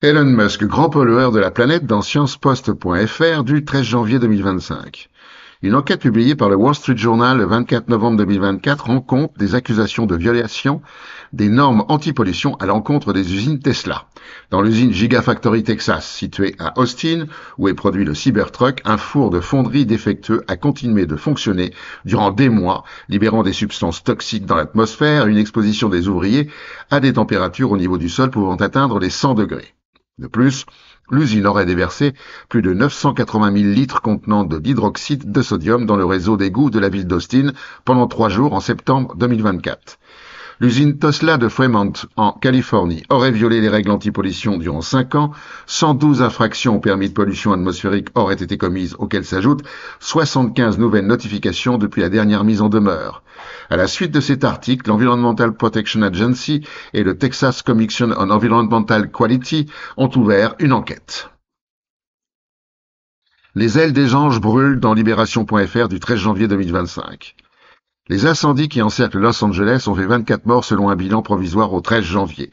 Elon Musk, grand pollueur de la planète dans SciencePost.fr du 13 janvier 2025. Une enquête publiée par le Wall Street Journal le 24 novembre 2024 rend compte des accusations de violation des normes anti-pollution à l'encontre des usines Tesla. Dans l'usine Gigafactory Texas, située à Austin, où est produit le Cybertruck, un four de fonderie défectueux a continué de fonctionner durant des mois, libérant des substances toxiques dans l'atmosphère, une exposition des ouvriers à des températures au niveau du sol pouvant atteindre les 100 degrés. De plus, l'usine aurait déversé plus de 980 000 litres contenant de l'hydroxyde de sodium dans le réseau d'égouts de la ville d'Austin pendant 3 jours en septembre 2024. L'usine Tesla de Fremont, en Californie, aurait violé les règles anti-pollution durant 5 ans. 112 infractions au permis de pollution atmosphérique auraient été commises, auxquelles s'ajoutent 75 nouvelles notifications depuis la dernière mise en demeure. À la suite de cet article, l'Environmental Protection Agency et le Texas Commission on Environmental Quality ont ouvert une enquête. Les ailes des anges brûlent dans Libération.fr du 13 janvier 2025. Les incendies qui encerclent Los Angeles ont fait 24 morts selon un bilan provisoire au 13 janvier.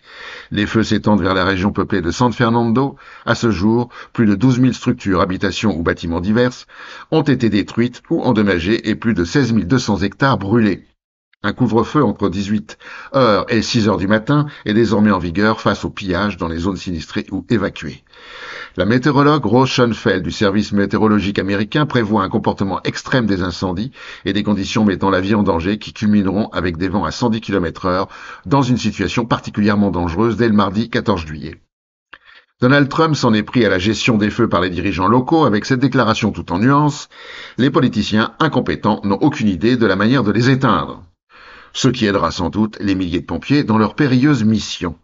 Les feux s'étendent vers la région peuplée de San Fernando. À ce jour, plus de 12 000 structures, habitations ou bâtiments divers ont été détruites ou endommagées et plus de 16 200 hectares brûlés. Un couvre-feu entre 18h et 6h du matin est désormais en vigueur face au pillage dans les zones sinistrées ou évacuées. La météorologue Rose Schoenfeld du service météorologique américain prévoit un comportement extrême des incendies et des conditions mettant la vie en danger qui culmineront avec des vents à 110 km/h dans une situation particulièrement dangereuse dès le mardi 14 juillet. Donald Trump s'en est pris à la gestion des feux par les dirigeants locaux avec cette déclaration tout en nuances. Les politiciens incompétents n'ont aucune idée de la manière de les éteindre. Ce qui aidera sans doute les milliers de pompiers dans leur périlleuse mission.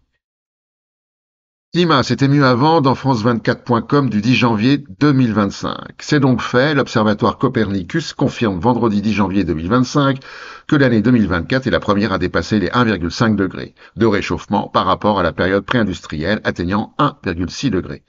Climat, c'était mieux avant dans France24.com du 10 janvier 2025. C'est donc fait, l'Observatoire Copernicus confirme vendredi 10 janvier 2025 que l'année 2024 est la première à dépasser les 1,5 degrés de réchauffement par rapport à la période pré-industrielle atteignant 1,6 degrés.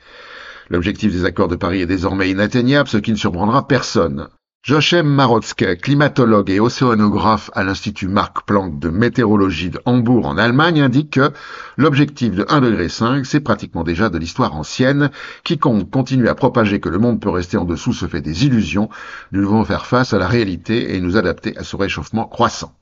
L'objectif des accords de Paris est désormais inatteignable, ce qui ne surprendra personne. Jochem Marotzke, climatologue et océanographe à l'Institut Max Planck de météorologie de Hambourg en Allemagne, indique que l'objectif de 1,5 degré, c'est pratiquement déjà de l'histoire ancienne. Quiconque continue à propager que le monde peut rester en dessous se fait des illusions. Nous devons faire face à la réalité et nous adapter à ce réchauffement croissant.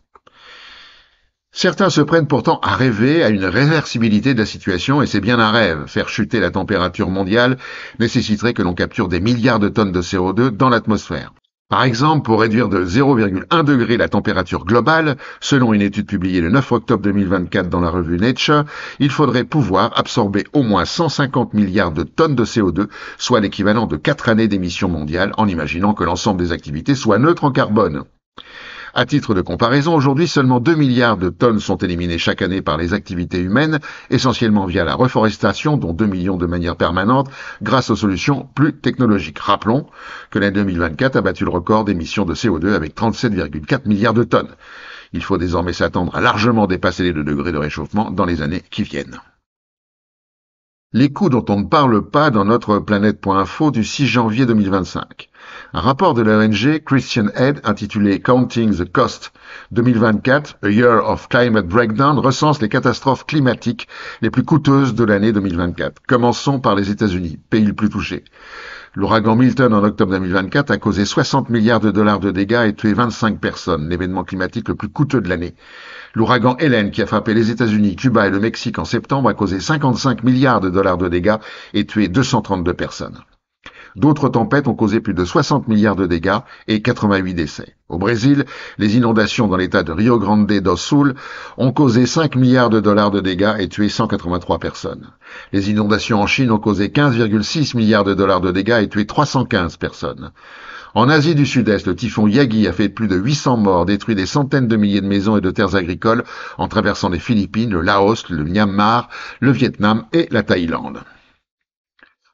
Certains se prennent pourtant à rêver à une réversibilité de la situation, et c'est bien un rêve. Faire chuter la température mondiale nécessiterait que l'on capture des milliards de tonnes de CO2 dans l'atmosphère. Par exemple, pour réduire de 0,1 degré la température globale, selon une étude publiée le 9 octobre 2024 dans la revue Nature, il faudrait pouvoir absorber au moins 150 milliards de tonnes de CO2, soit l'équivalent de 4 années d'émissions mondiales, en imaginant que l'ensemble des activités soit neutre en carbone. À titre de comparaison, aujourd'hui, seulement 2 milliards de tonnes sont éliminées chaque année par les activités humaines, essentiellement via la reforestation, dont 2 millions de manière permanente, grâce aux solutions plus technologiques. Rappelons que l'année 2024 a battu le record d'émissions de CO2 avec 37,4 milliards de tonnes. Il faut désormais s'attendre à largement dépasser les 2 degrés de réchauffement dans les années qui viennent. Les coûts dont on ne parle pas dans notre planète.info du 6 janvier 2025. Un rapport de l'ONG Christian Aid intitulé Counting the Cost 2024, A Year of Climate Breakdown recense les catastrophes climatiques les plus coûteuses de l'année 2024. Commençons par les États-Unis, pays le plus touché. L'ouragan Milton en octobre 2024 a causé 60 milliards de dollars de dégâts et tué 25 personnes, l'événement climatique le plus coûteux de l'année. L'ouragan Helen, qui a frappé les États-Unis, Cuba et le Mexique en septembre, a causé 55 milliards de dollars de dégâts et tué 232 personnes. D'autres tempêtes ont causé plus de 60 milliards de dégâts et 88 décès. Au Brésil, les inondations dans l'état de Rio Grande do Sul ont causé 5 milliards de dollars de dégâts et tué 183 personnes. Les inondations en Chine ont causé 15,6 milliards de dollars de dégâts et tué 315 personnes. En Asie du Sud-Est, le typhon Yagi a fait plus de 800 morts, détruit des centaines de milliers de maisons et de terres agricoles en traversant les Philippines, le Laos, le Myanmar, le Vietnam et la Thaïlande.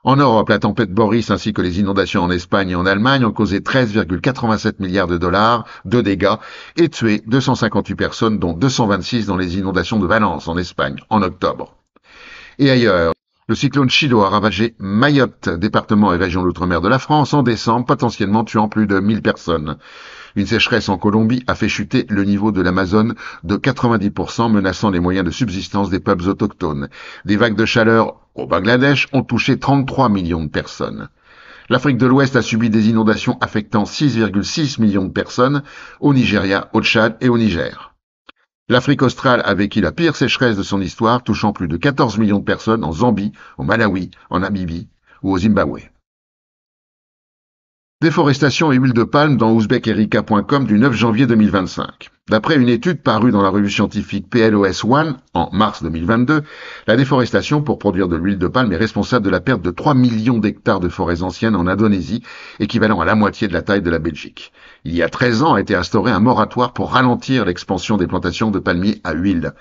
En Europe, la tempête Boris ainsi que les inondations en Espagne et en Allemagne ont causé 13,87 milliards de dollars de dégâts et tué 258 personnes, dont 226 dans les inondations de Valence en Espagne en octobre. Et ailleurs, le cyclone Chido a ravagé Mayotte, département et région d'outre-mer de la France, en décembre, potentiellement tuant plus de 1000 personnes. Une sécheresse en Colombie a fait chuter le niveau de l'Amazone de 90%, menaçant les moyens de subsistance des peuples autochtones. Des vagues de chaleur au Bangladesh ont touché 33 millions de personnes. L'Afrique de l'Ouest a subi des inondations affectant 6,6 millions de personnes au Nigeria, au Tchad et au Niger. L'Afrique australe a vécu la pire sécheresse de son histoire, touchant plus de 14 millions de personnes en Zambie, au Malawi, en Namibie ou au Zimbabwe. Déforestation et huile de palme dans ouzbekerika.com du 9 janvier 2025. D'après une étude parue dans la revue scientifique PLOS ONE en mars 2022, la déforestation pour produire de l'huile de palme est responsable de la perte de 3 millions d'hectares de forêts anciennes en Indonésie, équivalent à la moitié de la taille de la Belgique. Il y a 13 ans a été instauré un moratoire pour ralentir l'expansion des plantations de palmiers à huile.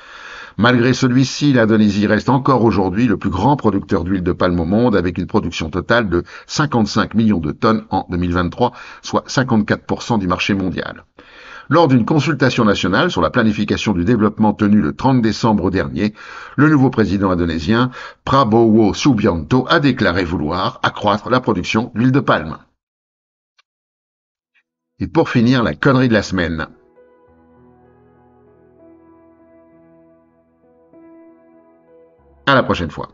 Malgré celui-ci, l'Indonésie reste encore aujourd'hui le plus grand producteur d'huile de palme au monde, avec une production totale de 55 millions de tonnes en 2023, soit 54% du marché mondial. Lors d'une consultation nationale sur la planification du développement tenue le 30 décembre dernier, le nouveau président indonésien, Prabowo Subianto, a déclaré vouloir accroître la production d'huile de palme. Et pour finir, la connerie de la semaine. À la prochaine fois.